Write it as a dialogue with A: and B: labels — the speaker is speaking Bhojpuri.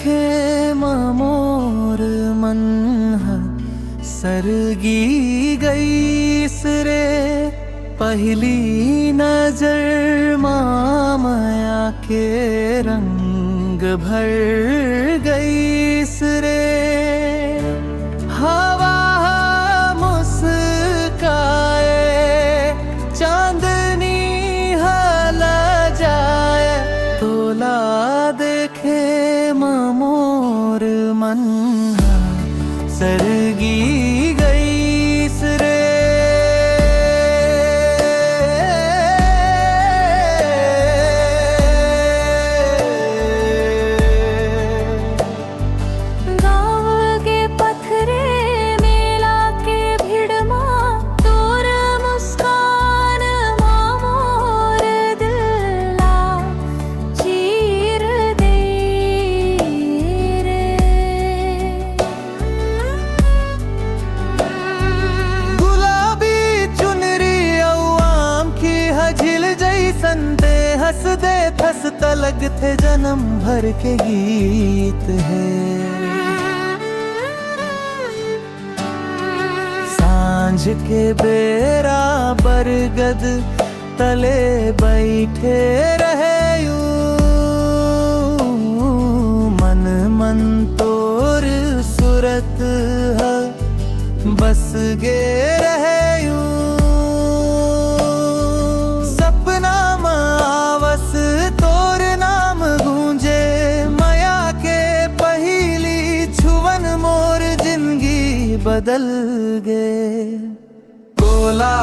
A: देखे मोर मन सरगी गईस रे। पहली नजर माया के रंग भर गईस रे। हवा मुस्काए चांदनी हल जाए, तोला देखे मोर मन सरगी गईस रे। संते हंस दे थस तलग थे जन्म भर के गीत है। सांझ के बेरा बरगद तले बैठे रहे यूं, मन मन तोर सूरत है बस गे रहे यूं। तोर नाम गूंजे माया के पहली छुवन मोर जिंदगी बदल गे। बोला